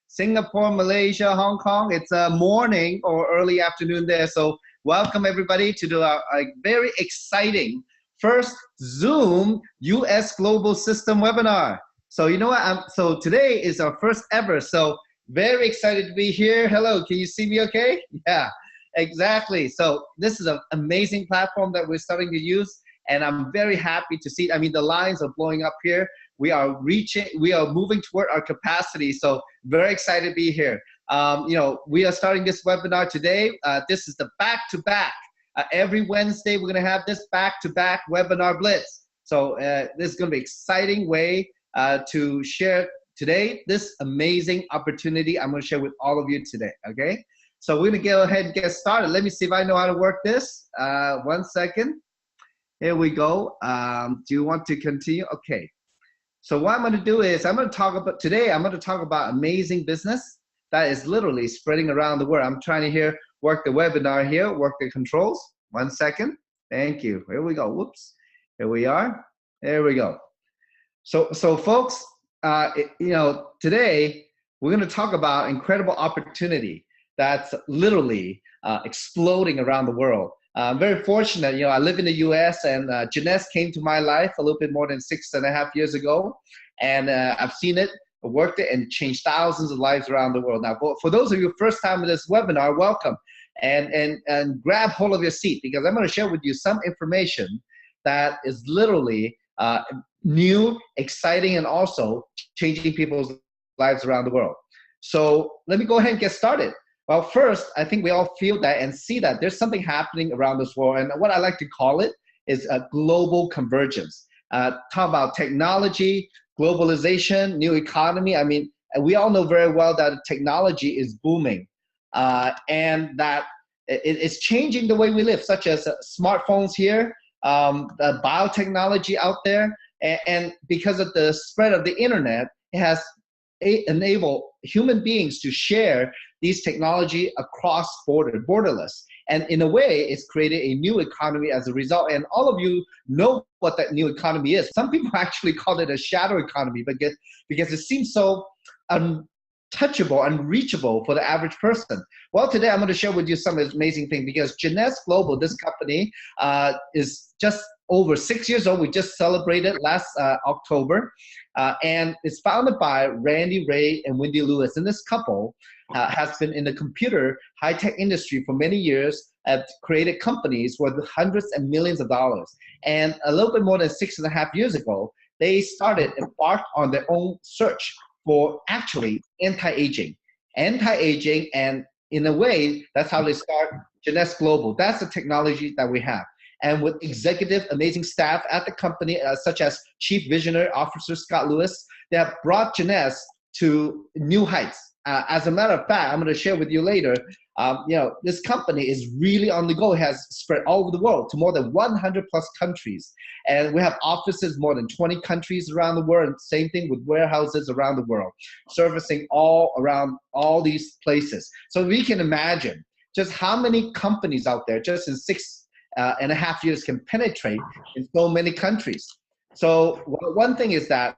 Singapore, Malaysia, Hong Kong. It's a morning or early afternoon there. So welcome everybody to a very exciting first Zoom US Global System webinar. So you know what? So today is our first ever. So very excited to be here. Hello, can you see me okay? Yeah, exactly. So this is an amazing platform that we're starting to use. And I'm very happy to see, I mean, the lines are blowing up here. We are moving toward our capacity. So very excited to be here. We are starting this webinar today. This is the back-to-back. Every Wednesday, we're gonna have this back-to-back webinar blitz. So this is gonna be an exciting way to share today, this amazing opportunity I'm gonna share with all of you today, okay? So we're gonna go ahead and get started. Let me see if I know how to work this. 1 second. Here we go. Do you want to continue? Okay. So what I'm going to do is I'm going to talk about amazing business that is literally spreading around the world. I'm trying to work the webinar here, work the controls. 1 second. Thank you. Here we go. Whoops. Here we are. There we go. So folks, today we're going to talk about incredible opportunity that's literally exploding around the world. I'm very fortunate, I live in the US, and Jeunesse came to my life a little bit more than 6.5 years ago. And I've seen it, worked it, and changed thousands of lives around the world. Now, for those of you first time in this webinar, welcome. And grab hold of your seat, because I'm going to share with you some information that is literally new, exciting, and also changing people's lives around the world. So let me go ahead and get started. Well, first, I think we all feel that and see that there's something happening around this world. And what I like to call it is a global convergence. Talk about technology, globalization, new economy. I mean, we all know very well that technology is booming and that it's changing the way we live, such as smartphones here, the biotechnology out there. And because of the spread of the internet, it has enabled human beings to share these technology across borderless. And in a way, it's created a new economy as a result. And all of you know what that new economy is. Some people actually call it a shadow economy because it seems so untouchable, unreachable for the average person. Well, today I'm going to share with you some amazing things, because Jeunesse Global, this company, is just over 6 years old. We just celebrated last October. And it's founded by Randy Ray and Wendy Lewis. And this couple has been in the computer high-tech industry for many years, have created companies worth hundreds and millions of dollars. And a little bit more than 6.5 years ago, they embarked on their own search for actually anti-aging. And in a way, that's how they start Jeunesse Global. That's the technology that we have. And with executive, amazing staff at the company, such as Chief Visionary Officer Scott Lewis, they have brought Jeunesse to new heights. As a matter of fact, I'm going to share with you later, this company is really on the go. It has spread all over the world to more than 100 plus countries. And we have offices more than 20 countries around the world, and same thing with warehouses around the world, servicing all around all these places. So we can imagine just how many companies out there just in 6.5 years can penetrate in so many countries. So one thing is that,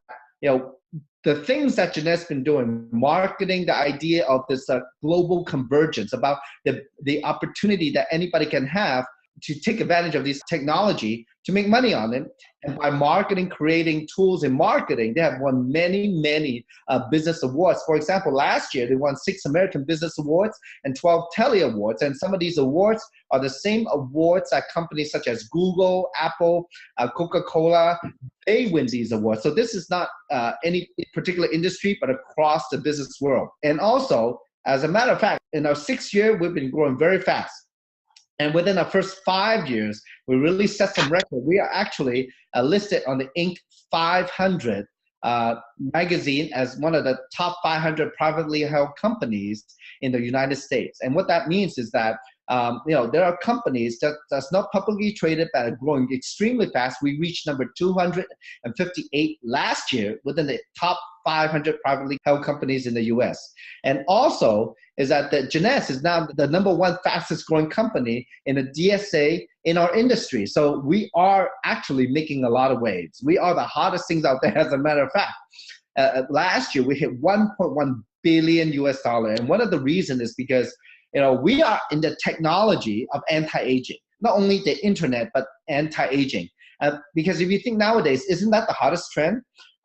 the things that Jeunesse has been doing, marketing the idea of this global convergence, about the opportunity that anybody can have to take advantage of this technology to make money on it. And by marketing, creating tools in marketing, they have won many business awards. For example, last year, they won 6 American Business Awards and 12 Telly Awards. And some of these awards are the same awards that companies such as Google, Apple, Coca-Cola, they win these awards. So this is not any particular industry, but across the business world. And also, as a matter of fact, in our 6th year, we've been growing very fast. And within our first 5 years, we really set some record. We are actually listed on the Inc. 500 magazine as one of the top 500 privately held companies in the United States. And what that means is that there are companies that's not publicly traded that are growing extremely fast. We reached number 258 last year within the top 500 privately held companies in the US. And also is that the Jeunesse is now the #1 fastest growing company in the DSA in our industry. So we are actually making a lot of waves. We are the hottest things out there, as a matter of fact. Last year, we hit 1.1 billion US dollar. And one of the reasons is because, we are in the technology of anti-aging, not only the internet, but anti-aging. Because if you think nowadays, isn't that the hottest trend?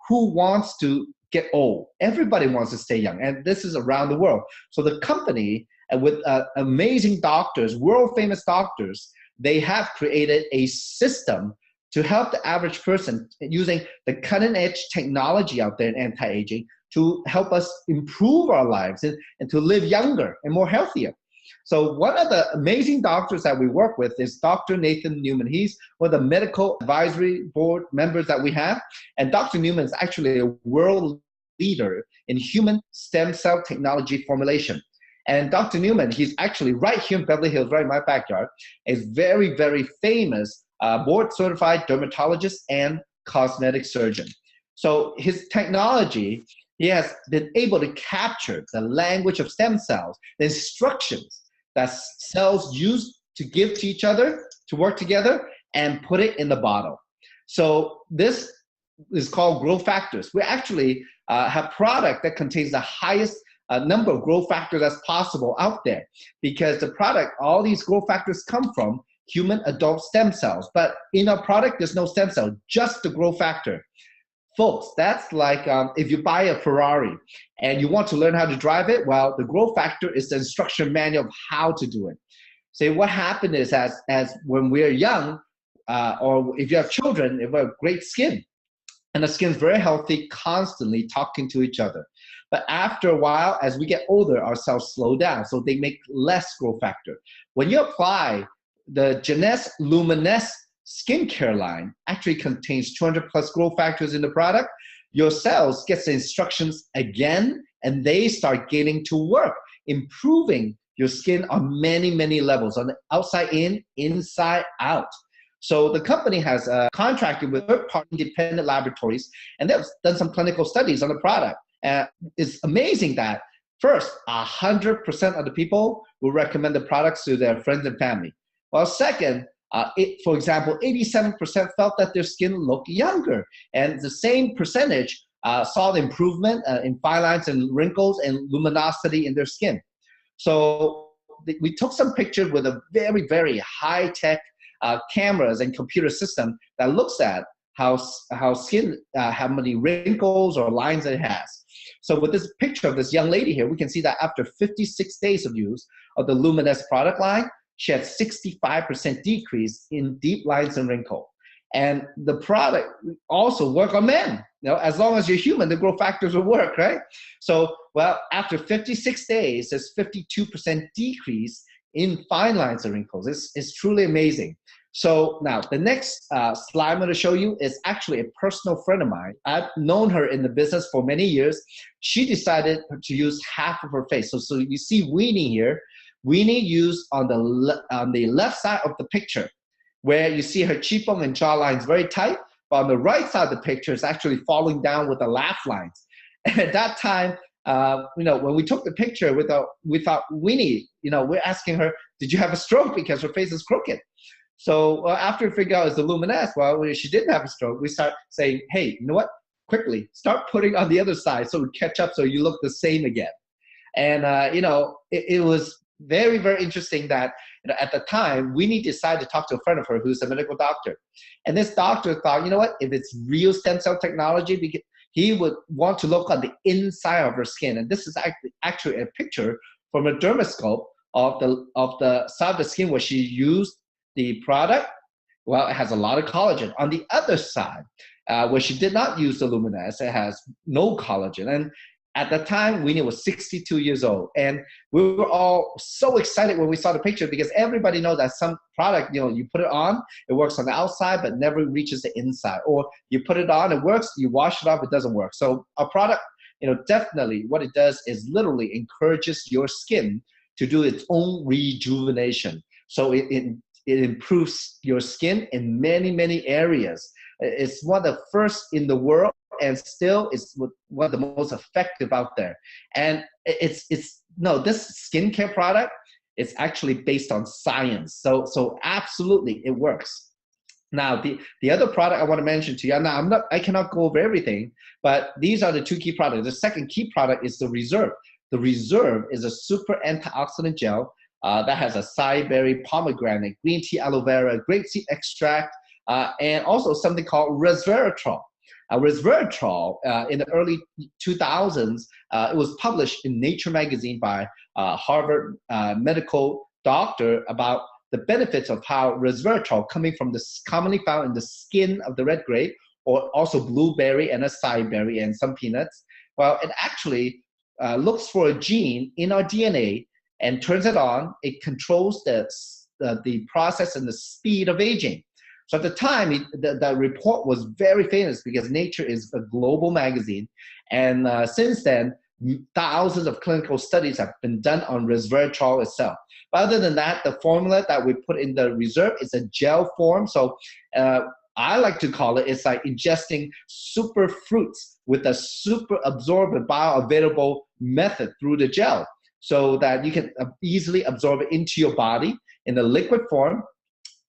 Who wants to get old? Everybody wants to stay young, and this is around the world. So the company, with amazing doctors, world famous doctors, they have created a system to help the average person using the cutting edge technology out there in anti-aging to help us improve our lives and to live younger and more healthier. So one of the amazing doctors that we work with is Dr. Nathan Newman. He's one of the medical advisory board members that we have. And Dr. Newman is actually a world leader in human stem cell technology formulation. And Dr. Newman, he's actually right here in Beverly Hills, right in my backyard, a very, very famous board certified dermatologist and cosmetic surgeon. So his technology, he has been able to capture the language of stem cells, the instructions that cells use to give to each other, to work together, and put it in the bottle. So this is called growth factors. We actually have product that contains the highest number of growth factors as possible out there, because the product, all these growth factors come from human adult stem cells. But in our product, there's no stem cell, just the growth factor. Folks, that's like if you buy a Ferrari and you want to learn how to drive it, well, the growth factor is the instruction manual of how to do it. So what happened is as when we're young, or if you have children, if we have great skin, and the skin's very healthy, constantly talking to each other. But after a while, as we get older, our cells slow down, so they make less growth factor. When you apply the Jeunesse Luminesse skincare line, actually contains 200 plus growth factors in the product, your cells get the instructions again, and they start getting to work, improving your skin on many, many levels, on the outside in, inside out. So the company has contracted with third-party independent laboratories, and they've done some clinical studies on the product. It's amazing that first, 100% of the people will recommend the products to their friends and family. Well, second, for example, 87% felt that their skin looked younger, and the same percentage saw the improvement in fine lines and wrinkles and luminosity in their skin. So we took some pictures with a very, very high-tech cameras and computer system that looks at how skin, how many wrinkles or lines it has. So with this picture of this young lady here, we can see that after 56 days of use of the Luminesse product line, she had 65% decrease in deep lines and wrinkle. And the product also work on men. As long as you're human, the growth factors will work, right? So, well, after 56 days, there's 52% decrease in fine lines and wrinkles. It's truly amazing. So now the next slide I'm going to show you is actually a personal friend of mine. I've known her in the business for many years. She decided to use half of her face. So you see Weenie here. Weenie used on the left side of the picture, where you see her cheekbone and jawline is very tight, but on the right side of the picture is actually falling down with the laugh lines. And at that time, when we took the picture without Weenie, we're asking her, did you have a stroke? Because her face is crooked. So after we figure out it's the Luminesse, well, she didn't have a stroke. We start saying, hey, you know what? Quickly, start putting on the other side so we catch up so you look the same again. And, it was very, very interesting that at the time, Winnie decided to talk to a friend of her who's a medical doctor. And this doctor thought, you know what? If it's real stem cell technology, he would want to look on the inside of her skin. And this is actually a picture from a dermoscope of the side of the skin where she used the product. Well, it has a lot of collagen. On the other side, where she did not use the Luminesse, it has no collagen. And at the time, Winnie was 62 years old. And we were all so excited when we saw the picture, because everybody knows that some product, you put it on, it works on the outside, but never reaches the inside. Or you put it on, it works, you wash it off, it doesn't work. So our product, definitely what it does is literally encourages your skin to do its own rejuvenation. So it improves your skin in many, many areas. It's one of the first in the world, and still is one of the most effective out there. And this skincare product is actually based on science. So absolutely, it works. Now, the other product I want to mention to you, now I cannot go over everything, but these are the two key products. The second key product is the Reserve. The Reserve is a super antioxidant gel that has acai berry, pomegranate, green tea, aloe vera, grapeseed extract, and also something called resveratrol. Resveratrol, in the early 2000s, it was published in Nature magazine by Harvard medical doctor about the benefits of how resveratrol, coming from commonly found in the skin of the red grape, or also blueberry and acai berry and some peanuts, well, it actually looks for a gene in our DNA and turns it on. It controls the process and the speed of aging. So at the time, the report was very famous because Nature is a global magazine. And since then, thousands of clinical studies have been done on resveratrol itself. But other than that, the formula that we put in the Reserve is a gel form. So I like to call it's like ingesting super fruits with a super absorbent bioavailable method through the gel, so that you can easily absorb it into your body in a liquid form.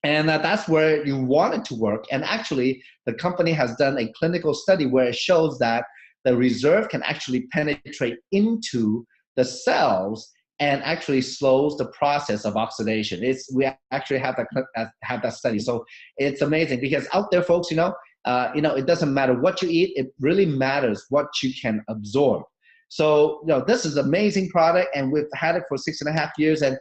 And that's where you want it to work. And actually, the company has done a clinical study where it shows that the Reserve can actually penetrate into the cells and actually slows the process of oxidation. We actually have that study. So it's amazing because out there, folks, it doesn't matter what you eat. It really matters what you can absorb. So, this is an amazing product, and we've had it for 6.5 years. And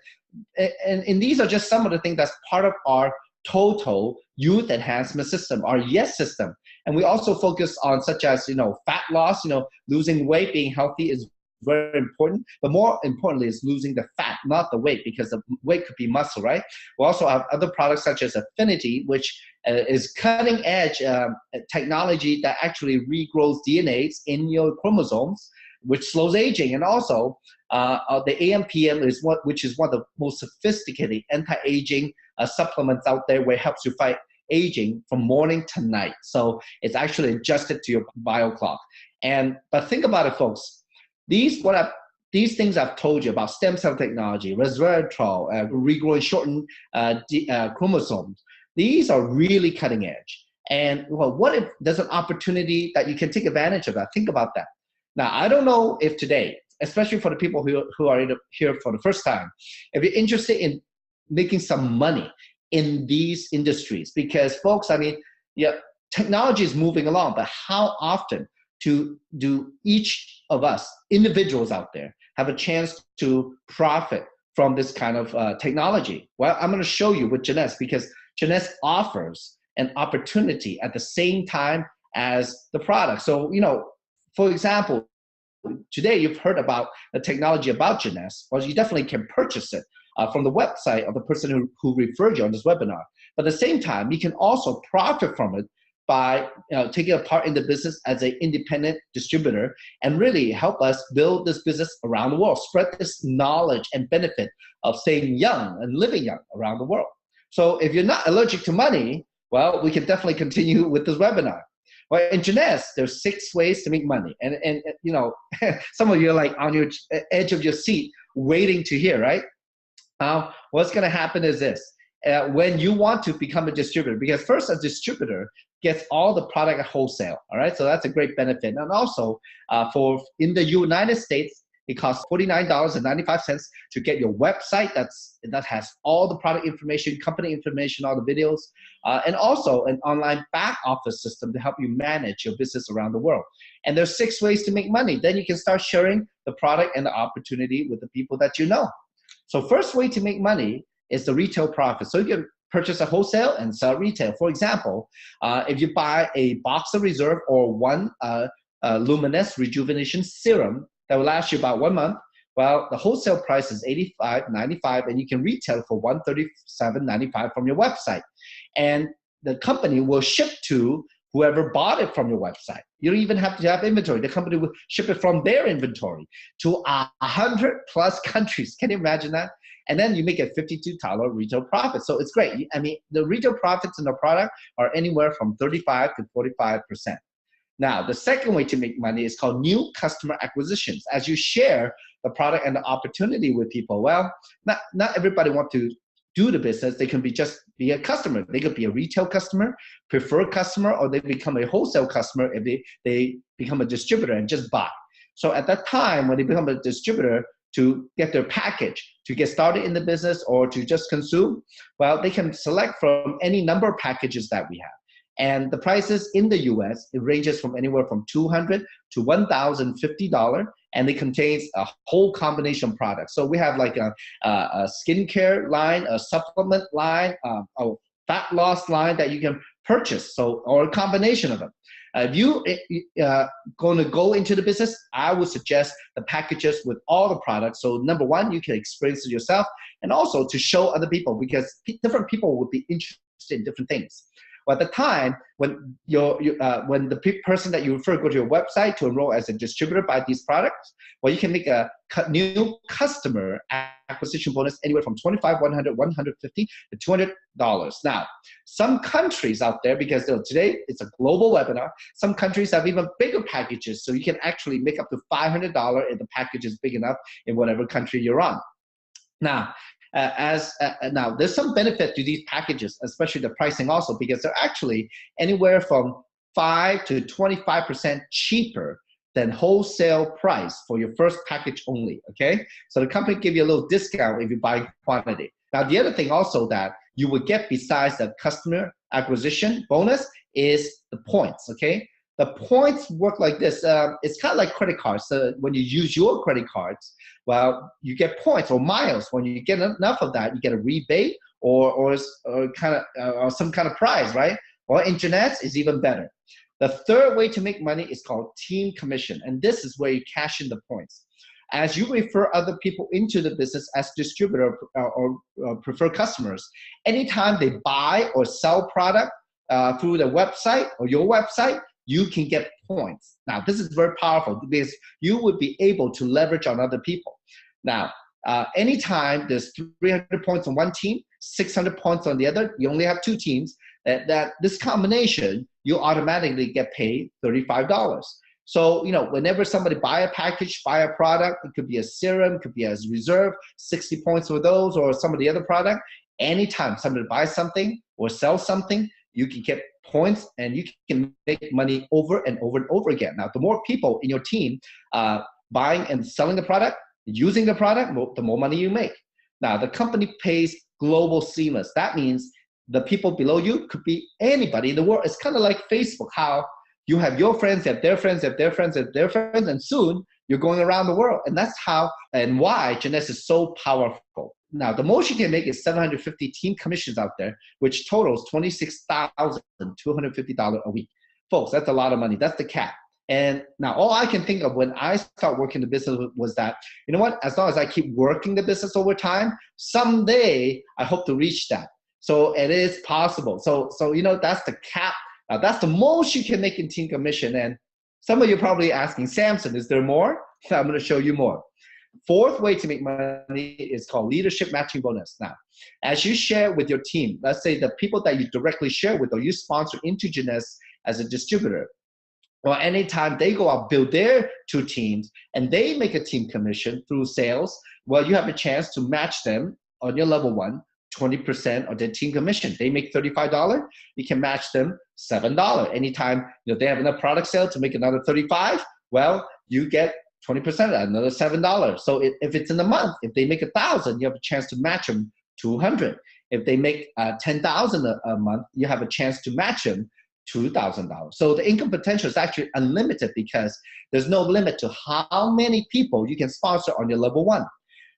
these are just some of the things that's part of our total youth enhancement system, our YES system. And we also focus on such as, fat loss, losing weight, being healthy is very important. But more importantly is losing the fat, not the weight, because the weight could be muscle, right? We also have other products such as Affinity, which is cutting edge technology that actually regrows DNAs in your chromosomes, which slows aging. And also the AMPM which is one of the most sophisticated anti-aging supplements out there, where it helps you fight aging from morning to night. So it's actually adjusted to your bio clock. But think about it, folks. These things I've told you about stem cell technology, resveratrol, regrowing shortened chromosomes, these are really cutting edge. And what if there's an opportunity that you can take advantage of that? Think about that. Now, I don't know if today, especially for the people who are here for the first time, if you're interested in making some money in these industries, because folks, technology is moving along, but how often do each of us, individuals out there, have a chance to profit from this kind of technology? Well, I'm going to show you with Jeunesse, because Jeunesse offers an opportunity at the same time as the product. So, for example, today you've heard about the technology about Jeunesse. Well, you definitely can purchase it from the website of the person who referred you on this webinar. But at the same time, you can also profit from it by taking a part in the business as an independent distributor, and really help us build this business around the world, spread this knowledge and benefit of staying young and living young around the world. So if you're not allergic to money, well, we can definitely continue with this webinar. Well, in Jeunesse, there's 6 ways to make money. And some of you are like on your edge of your seat waiting to hear, right? What's going to happen is this. When you want to become a distributor, because first a distributor gets all the product at wholesale, all right? So that's a great benefit. And also in the United States, it costs $49.95 to get your website that has all the product information, company information, all the videos, and also an online back office system to help you manage your business around the world. And there's 6 ways to make money. Then you can start sharing the product and the opportunity with the people that you know. So first way to make money is the retail profit. So you can purchase a wholesale and sell retail. For example, if you buy a box of Reserve or one Luminous Rejuvenation Serum that will last you about 1 month, well, the wholesale price is $85.95, and you can retail for $137.95 from your website. And the company will ship to whoever bought it from your website. You don't even have to have inventory. The company will ship it from their inventory to 100+ countries. Can you imagine that? And then you make a $52 retail profit. So it's great. The retail profits in the product are anywhere from 35 to 45%. Now, the second way to make money is called new customer acquisitions. As you share the product and the opportunity with people, well, not everybody wants to do the business. They can be a customer. They could be a retail customer, preferred customer, or they become a wholesale customer if they become a distributor and just buy. So at that time, when they become a distributor to get their package, to get started in the business or to just consume, well, they can select from any number of packages that we have. And the prices in the US, it ranges from anywhere from $200 to $1,050, and it contains a whole combination of products. So we have like a skincare line, a supplement line, a fat loss line that you can purchase, or a combination of them. If you going to go into the business, I would suggest the packages with all the products. So number one, you can experience it yourself, and also to show other people, because different people would be interested in different things. Well, at the time when when the person that you refer go to your website to enroll as a distributor, buy these products, well, you can make a new customer acquisition bonus anywhere from $25, $100, $150 to $200. Now, some countries out there, because today it's a global webinar, some countries have even bigger packages, so you can actually make up to $500 if the package is big enough in whatever country you're on. Now, now there's some benefit to these packages, especially the pricing also, because they're actually anywhere from 5 to 25% cheaper than wholesale price for your first package only, okay? So the company give you a little discount if you buy quantity. Now, the other thing also that you would get besides the customer acquisition bonus is the points, okay? The points work like this. It's kind of like credit cards. So when you use your credit cards, well, you get points or miles. When you get enough of that, you get a rebate or some kind of prize, right? Or in Jeunesse, it's even better. The third way to make money is called team commission, and this is where you cash in the points. As you refer other people into the business as distributor or preferred customers, anytime they buy or sell product through the website or your website, you can get points. Now, this is very powerful because you would be able to leverage on other people. Now, anytime there's 300 points on one team, 600 points on the other, you only have two teams, that this combination, you automatically get paid $35. So, whenever somebody buy a package, buy a product, it could be a serum, it could be as reserve, 60 points for those, or some of the other product. Anytime somebody buys something or sells something, you can get points and you can make money over and over and over again. Now, the more people in your team buying and selling the product, using the product, the more money you make. Now, the company pays global seamless. That means the people below you could be anybody in the world. It's kind of like Facebook, how you have your friends, you have their friends, you have their friends, you have their friends, and soon you're going around the world. And that's how and why Jeunesse is so powerful. Now, the most you can make is 750 team commissions out there, which totals $26,250 a week. Folks, that's a lot of money. That's the cap. And now all I can think of when I start working the business was that, you know what, as long as I keep working the business over time, someday I hope to reach that. So it is possible. So that's the cap. Now, that's the most you can make in team commission. And some of you are probably asking, Samson, is there more? So I'm going to show you more. Fourth way to make money is called leadership matching bonus. Now, as you share with your team, let's say the people that you directly share with or you sponsor into Jeunesse as a distributor, or anytime they go out, build their two teams, and they make a team commission through sales, well, you have a chance to match them on your level one, 20% of their team commission. They make $35, you can match them $7. Anytime they have enough product sale to make another $35, well, you get 20% of that, another $7. So if it's in a month, if they make $1,000, you have a chance to match them $200. If they make $10,000 a month, you have a chance to match them $2,000. So the income potential is actually unlimited because there's no limit to how many people you can sponsor on your level one.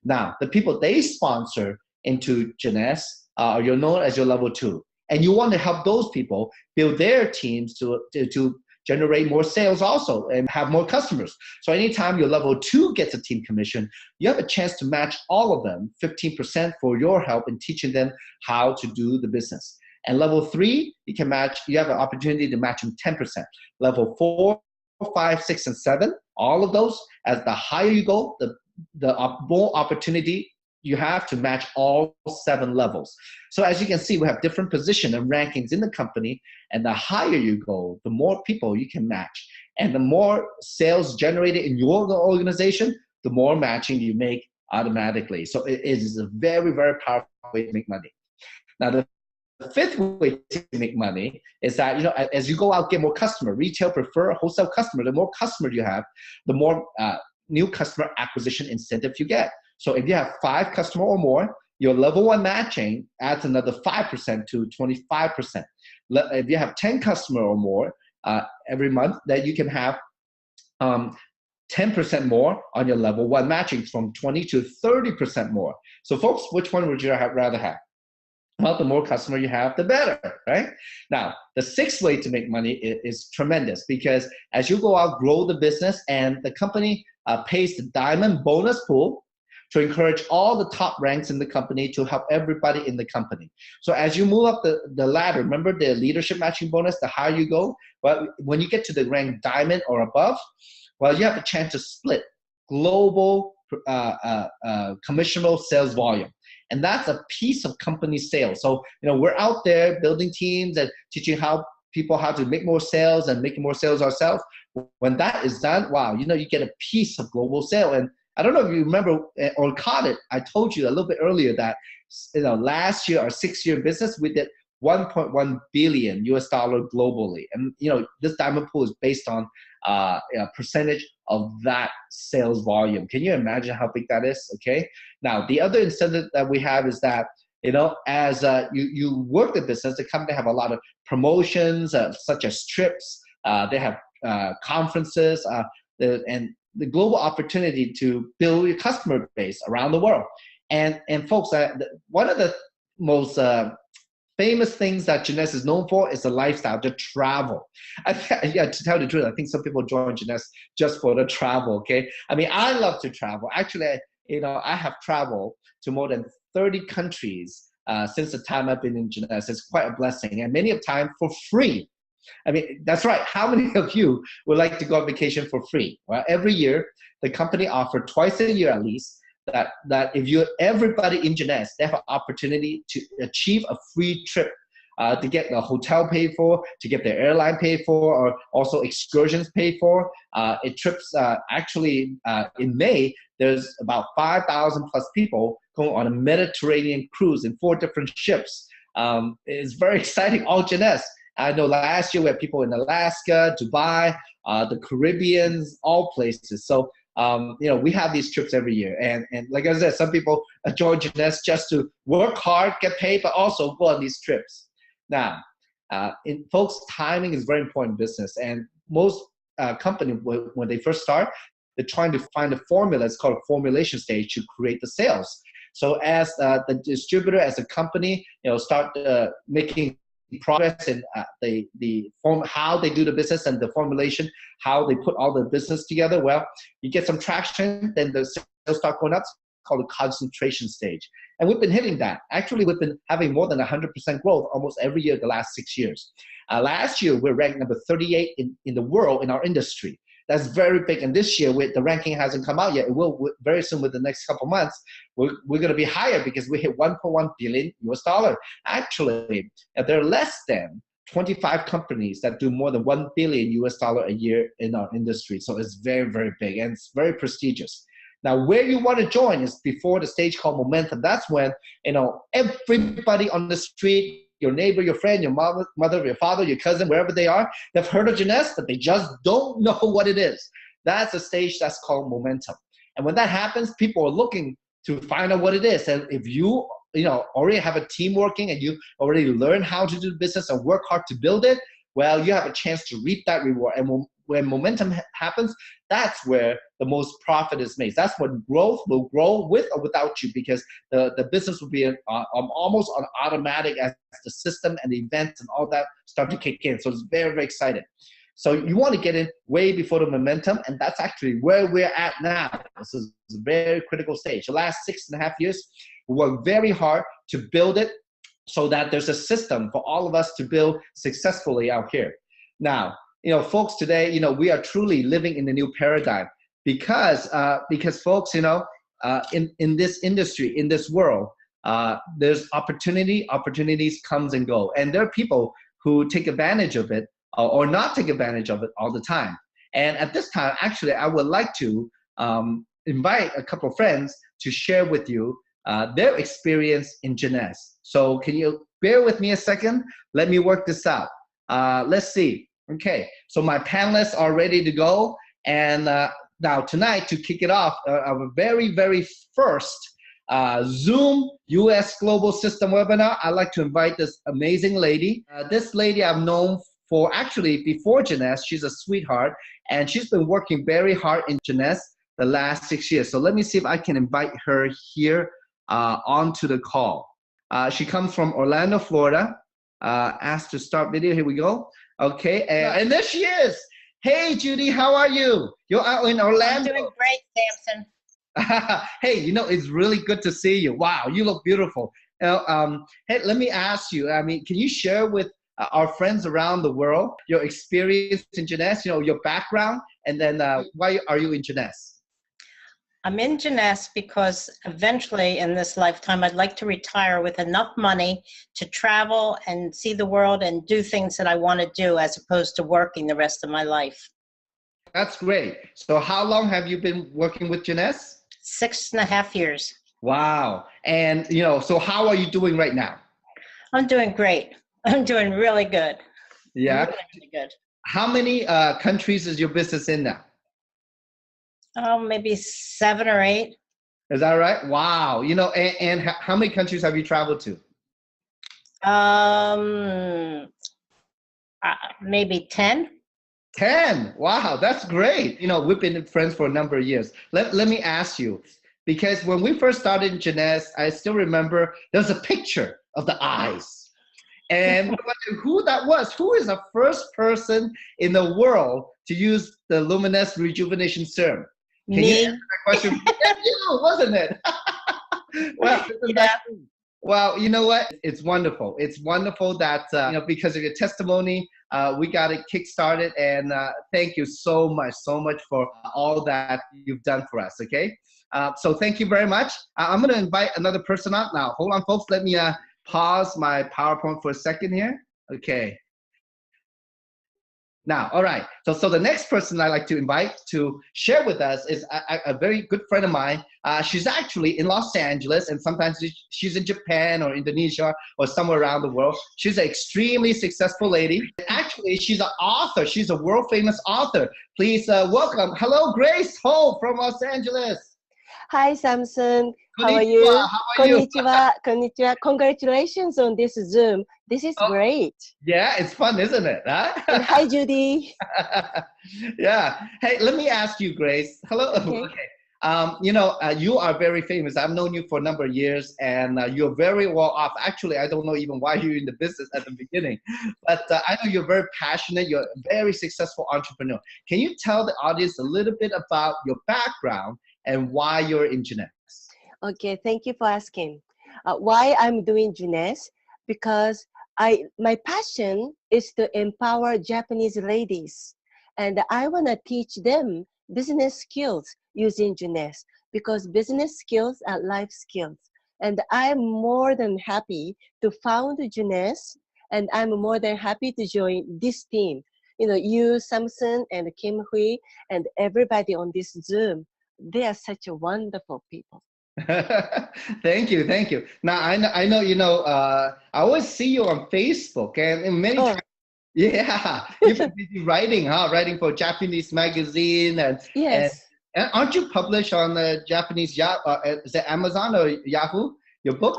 Now, the people they sponsor into Jeunesse, you're known as your level two. And you want to help those people build their teams to generate more sales also and have more customers. So anytime your level two gets a team commission, you have a chance to match all of them 15% for your help in teaching them how to do the business. And level three, you have an opportunity to match them 10%. Level 4, 5, 6, and 7, all of those, as the higher you go, the more opportunity you have to match all 7 levels. So as you can see, we have different position and rankings in the company, and the higher you go, the more people you can match. And the more sales generated in your organization, the more matching you make automatically. So it is a very, very powerful way to make money. Now, the fifth way to make money is that, as you go out, get more customer, retail, prefer, wholesale customer, the more customers you have, the more new customer acquisition incentive you get. So if you have 5 customers or more, your level 1 matching adds another 5% to 25%. If you have 10 customers or more every month, then you can have 10% more on your level 1 matching, from 20 to 30% more. So folks, which one would you rather have? Well, the more customer you have, the better, right? Now, the 6th way to make money is tremendous, because as you go out, grow the business, and the company pays the diamond bonus pool to encourage all the top ranks in the company to help everybody in the company. So as you move up the ladder, remember the leadership matching bonus, the higher you go, well, when you get to the rank diamond or above, well, you have a chance to split global commissionable sales volume. And that's a piece of company sales. So, we're out there building teams and teaching people how to make more sales and making more sales ourselves. When that is done, wow, you get a piece of global sale. And I don't know if you remember or caught it. I told you a little bit earlier that, last year, our 6-year business, we did $1.1 billion globally. And, this diamond pool is based on a percentage of that sales volume. Can you imagine how big that is? Okay. Now, the other incentive that we have is that, as you work the business, the company have a lot of promotions, such as trips. They have conferences, and the global opportunity to build your customer base around the world. And folks, one of the most famous things that Jeunesse is known for is the lifestyle, the travel. To tell the truth, I think some people join Jeunesse just for the travel, okay? I mean, I love to travel. Actually, I have traveled to more than 30 countries since the time I've been in Jeunesse. It's quite a blessing, and many of time for free. I mean, that's right. How many of you would like to go on vacation for free? Well, every year, the company offers twice a year at least, that if everybody in Jeunesse, they have an opportunity to achieve a free trip, to get the hotel paid for, to get the airline paid for, or also excursions paid for. Trips, actually, in May, there's about 5,000 plus people going on a Mediterranean cruise in 4 different ships. It's very exciting, all Jeunesse. I know last year we had people in Alaska, Dubai, the Caribbean, all places. So, we have these trips every year. And like I said, some people join Jeunesse just to work hard, get paid, but also go on these trips. Now, folks, timing is very important in business. And most companies, when they first start, they're trying to find a formula. It's called a formulation stage to create the sales. So as the distributor, as a company, start making progress in how they do the business and the formulation, how they put all the business together, well, you get some traction, then the sales start going up. It's called the concentration stage. And we've been hitting that. Actually, we've been having more than 100% growth almost every year the last 6 years. Last year, we're ranked number 38 in the world in our industry. That's very big. And this year, the ranking hasn't come out yet. It will very soon, with the next couple months. We're going to be higher because we hit $1.1 billion. Actually, there are less than 25 companies that do more than $1 billion a year in our industry. So it's very, very big, and it's very prestigious. Now, where you want to join is before the stage called momentum. That's when, everybody on the street, your neighbor, your friend, your mother, your father, your cousin, wherever they are, they've heard of Jeunesse, but they just don't know what it is. That's a stage that's called momentum. And when that happens, people are looking to find out what it is. And if you, already have a team working and you already learn how to do business and work hard to build it, well, you have a chance to reap that reward. And when momentum happens, that's where the most profit is made. That's when growth will grow with or without you, because the business will be almost on automatic as the system and the events and all that start to kick in. So it's very, very exciting. So you want to get in way before the momentum, and that's actually where we're at now. This is a very critical stage. The last 6.5 years, we worked very hard to build it so that there's a system for all of us to build successfully out here. Now, folks, today, we are truly living in a new paradigm because folks, in this industry, in this world, there's opportunities comes and go. And there are people who take advantage of it or not take advantage of it all the time. And at this time, actually, I would like to invite a couple of friends to share with you their experience in Jeunesse. So can you bear with me a second? Let me work this out. Let's see. Okay, so my panelists are ready to go. And now tonight, to kick it off, our very, very first Zoom US Global System webinar, I'd like to invite this amazing lady. This lady I've known for actually before Jeunesse. She's a sweetheart, and she's been working very hard in Jeunesse the last 6 years. So let me see if I can invite her here onto the call. She comes from Orlando, Florida. Asked to start video. Here we go. Okay, and there she is. Hey, Judy, how are you? You're out in Orlando. I'm doing great, Samson. Hey, you know, it's really good to see you. Wow, you look beautiful. Hey, let me ask you, I mean, can you share with our friends around the world your experience in Jeunesse, you know, your background, and then why are you in Jeunesse? I'm in Jeunesse because eventually in this lifetime, I'd like to retire with enough money to travel and see the world and do things that I want to do as opposed to working the rest of my life. That's great. So how long have you been working with Jeunesse? 6.5 years. Wow. And, you know, so how are you doing right now? I'm doing great. I'm doing really good. Yeah. Really, really good. How many countries is your business in now? Oh, maybe 7 or 8. Is that right? Wow. You know, and how many countries have you traveled to? Maybe 10. 10. Wow, that's great. You know, we've been friends for a number of years. Let me ask you, because when we first started in Jeunesse, I still remember there was a picture of the eyes. And no matter who that was, who is the first person in the world to use the luminous rejuvenation serum? Can Me. you answer that question? Yeah, you, wasn't it? Well, Yeah. Well, you know what? It's wonderful. It's wonderful that, you know, because of your testimony, we got it kickstarted. And thank you so much for all that you've done for us, okay? So thank you very much. I'm going to invite another person up now. Hold on, folks. Let me pause my PowerPoint for a second here. Okay. Now, all right. So the next person I'd like to invite to share with us is a very good friend of mine. She's actually in Los Angeles, and sometimes she's in Japan or Indonesia or somewhere around the world. She's an extremely successful lady. Actually, she's an author. She's a world famous author. Please welcome. Hello, Grace Ho from Los Angeles. Hi, Samson. How are Konnichiwa. you? How are you? Konnichiwa. Konnichiwa. Congratulations on this Zoom. This is great. Yeah, it's fun, isn't it? Huh? And hi, Judy. Yeah. Hey, let me ask you, Grace. Hello. Okay. You know, you are very famous. I've known you for a number of years, and you're very well off. Actually, I don't know even why you're in the business at the beginning, but I know you're very passionate. You're a very successful entrepreneur. Can you tell the audience a little bit about your background and why you're in Jeunesse? Okay, thank you for asking. Why I'm doing Jeunesse? Because my passion is to empower Japanese ladies, and I want to teach them business skills using Jeunesse, because business skills are life skills. And I'm more than happy to found Jeunesse, and I'm more than happy to join this team. You know, you, Samson, and Kim Hui, and everybody on this Zoom. They are such a wonderful people. Thank you. Now I know you know. I always see you on Facebook, and many times, yeah, you've been busy writing, huh? Writing for Japanese magazine, and yes. And aren't you published on the Japanese is it Amazon or Yahoo? Your books?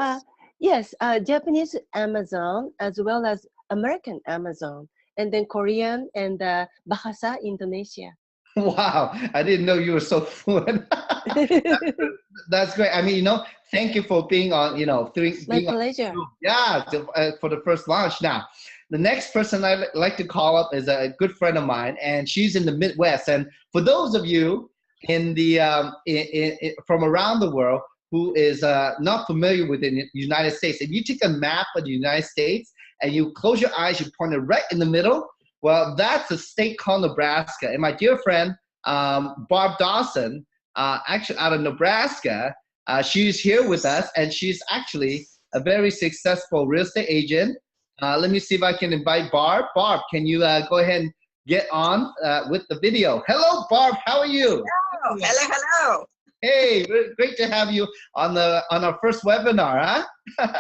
Yes, Japanese Amazon as well as American Amazon, and then Korean and Bahasa Indonesia. Wow, I didn't know you were so fluent. That's great. I mean, you know, thank you for being on, you know, My pleasure. For the first launch. Now, the next person I'd like to call up is a good friend of mine, and she's in the Midwest. And for those of you in the from around the world who is not familiar with the United States, if you take a map of the United States and you close your eyes, you point it right in the middle. Well, that's a state called Nebraska. And my dear friend, Barb Dawson, actually out of Nebraska, she's here with us, and she's actually a very successful real estate agent. Let me see if I can invite Barb. Barb, can you go ahead and get on with the video? Hello, Barb. How are you? Hello. Hey, great to have you on our first webinar, huh?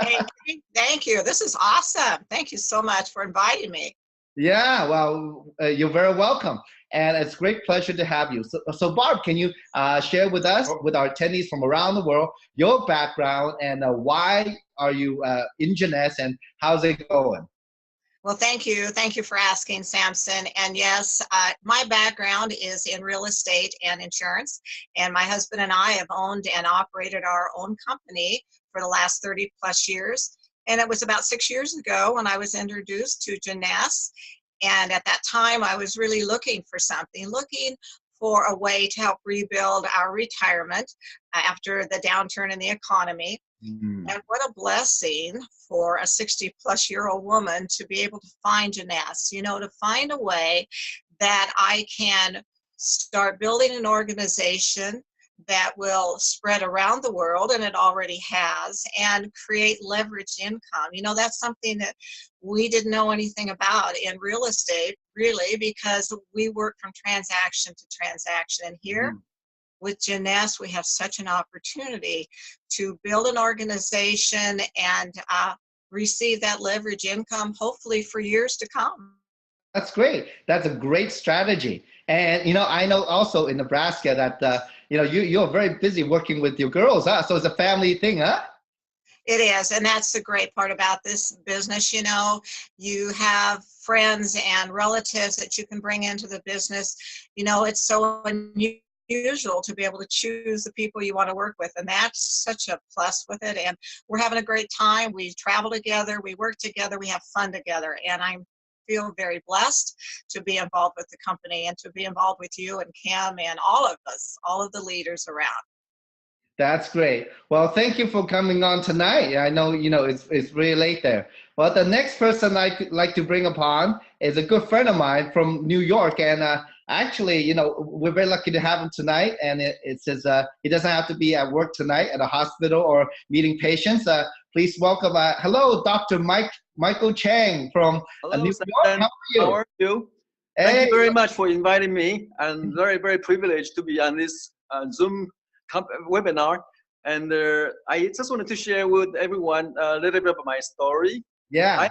Hey, thank you. This is awesome. Thank you so much for inviting me. Yeah, well, you're very welcome. And it's a great pleasure to have you. So Barb, can you share with us, with our attendees from around the world, your background and why are you in Jeunesse and how's it going? Well, thank you. Thank you for asking, Samson. And yes, my background is in real estate and insurance. And my husband and I have owned and operated our own company for the last 30 plus years. And it was about 6 years ago when I was introduced to Jeunesse. And at that time, I was really looking for something, looking for a way to help rebuild our retirement after the downturn in the economy. Mm. And what a blessing for a 60-plus-year-old woman to be able to find Jeunesse, you know, to find a way that I can start building an organization that will spread around the world, and it already has, and create leveraged income. You know, that's something that we didn't know anything about in real estate, really, because we work from transaction to transaction. And here, with Jeunesse, we have such an opportunity to build an organization and receive that leverage income, hopefully for years to come. That's great. That's a great strategy. And, you know, I know also in Nebraska that, you know, you're very busy working with your girls, huh? So it's a family thing, huh? It is, and that's the great part about this business. You know, you have friends and relatives that you can bring into the business. You know, it's so unusual to be able to choose the people you want to work with, and that's such a plus with it. And we're having a great time. We travel together, we work together, we have fun together, and I feel very blessed to be involved with the company and to be involved with you and Kim and all of us, all of the leaders around. That's great. Well, thank you for coming on tonight. I know, you know, it's really late there. Well, the next person I'd like to bring upon is a good friend of mine from New York. And actually, you know, we're very lucky to have him tonight. And it says he doesn't have to be at work tonight at a hospital or meeting patients. Please welcome, hello, Dr. Michael Chang from Hello, New Sam. York. How are you? How are you? Hey. Thank you very much for inviting me. I'm very, very privileged to be on this Zoom webinar. And I just wanted to share with everyone a little bit of my story. Yeah.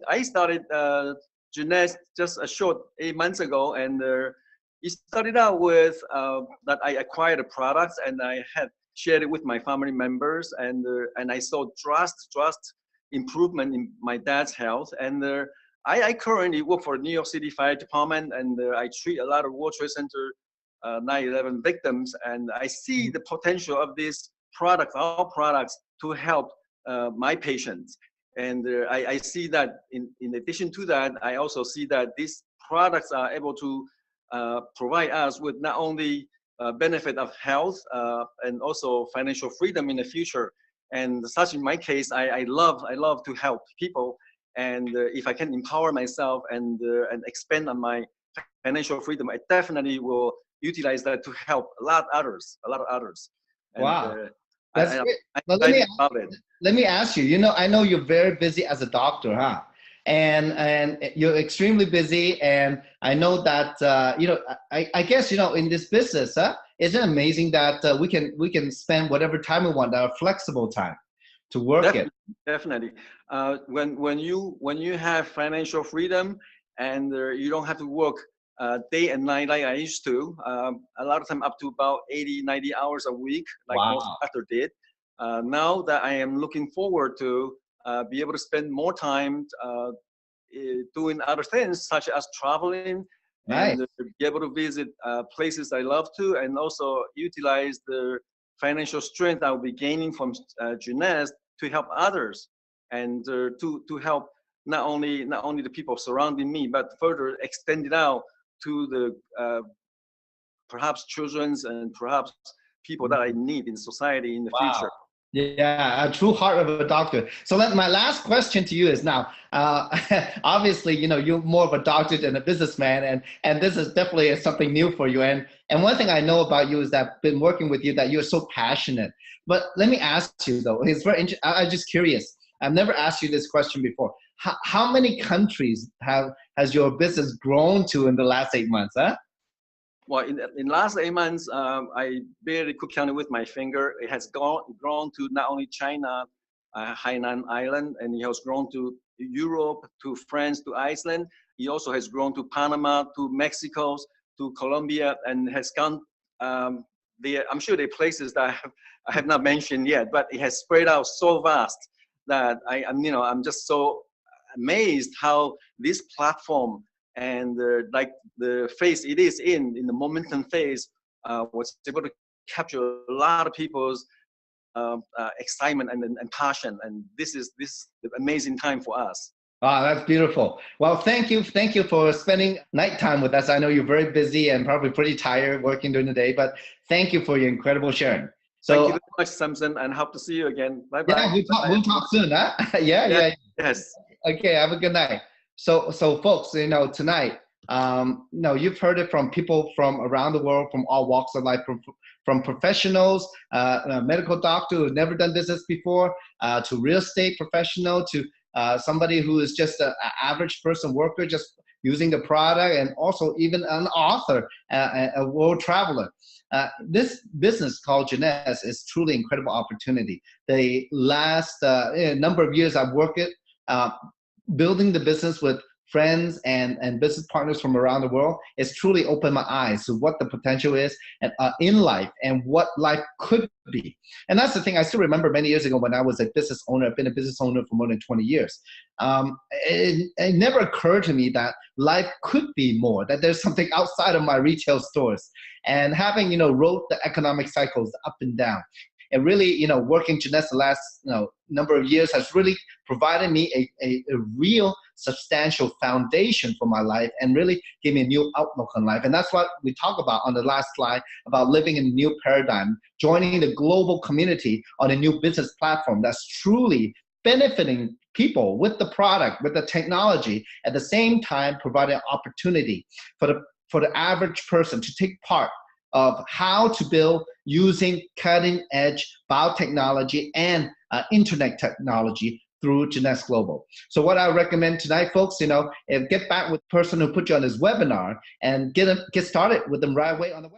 I started Jeunesse just a short 8 months ago, and it started out with that I acquired the products and I had shared it with my family members, and I saw drastic improvement in my dad's health. And I currently work for New York City Fire Department, and I treat a lot of World Trade Center 9/11 victims, and I see the potential of these products, our products, to help my patients. And I see that in addition to that, I also see that these products are able to provide us with not only benefit of health and also financial freedom in the future. And such in my case, I love to help people. And if I can empower myself and expand on my financial freedom, I definitely will utilize that to help a lot of others. And, Wow. That's great. I'm let me ask you, you know, I know you're very busy as a doctor, huh? And you're extremely busy. And I know that, you know, I guess, you know, in this business, isn't it amazing that we can spend whatever time we want, our flexible time to work it. Definitely. When you have financial freedom and you don't have to work day and night like I used to, a lot of time up to about 80, 90 hours a week, like most doctors did. Now that I am looking forward to be able to spend more time doing other things, such as traveling, and be able to visit places I love to, and also utilize the financial strength I'll be gaining from Jeunesse to help others, and to help not only the people surrounding me, but further extend it out to the perhaps children's and perhaps people that I need in society in the future. Yeah, a true heart of a doctor. So my last question to you is now, obviously, you know, you're more of a doctor than a businessman, and this is definitely something new for you. And one thing I know about you is that I've been working with you, that you're so passionate. But let me ask you though, it's very interesting. I'm just curious. I've never asked you this question before. How many countries has your business grown to in the last 8 months, huh? Well, in last 8 months, I barely could count it with my finger. It has grown to not only China, Hainan Island, and it has grown to Europe, to France, to Iceland. He also has grown to Panama, to Mexico, to Colombia, and has gone there. I'm sure there are places that I have not mentioned yet, but it has spread out so vast that I'm just so amazed how this platform and like the phase it is in the momentum phase was able to capture a lot of people's excitement and passion, and this is the amazing time for us. Wow, that's beautiful. Well, thank you for spending nighttime with us. I know you're very busy and probably pretty tired working during the day, but thank you for your incredible sharing. So, thank you very much, Samson, and hope to see you again. Bye bye. Yeah, we'll talk soon, huh? Yeah. Yes. Okay, have a good night. So folks, tonight, you've heard it from people from around the world, from all walks of life, from professionals, a medical doctor who's never done business before, to real estate professional, to somebody who is just an average person worker, just using the product, and also even an author, a world traveler. This business called Jeunesse is truly incredible opportunity. The last number of years I've worked it, building the business with friends and business partners from around the world, it's truly opened my eyes to what the potential is and in life and what life could be. And that's the thing. I still remember many years ago when I was a business owner. I've been a business owner for more than 20 years. It never occurred to me that life could be more, that there's something outside of my retail stores. And having, rode the economic cycles up and down, and really, working Jeunesse the last, number of years has really provided me a real substantial foundation for my life and really gave me a new outlook on life. And that's what we talk about on the last slide, about living in a new paradigm, joining the global community on a new business platform that's truly benefiting people with the product, with the technology, at the same time providing opportunity for the average person to take part of how to build using cutting-edge biotechnology and internet technology through Jeunesse Global. So what I recommend tonight, folks, is get back with the person who put you on this webinar and get started with them right away on the website.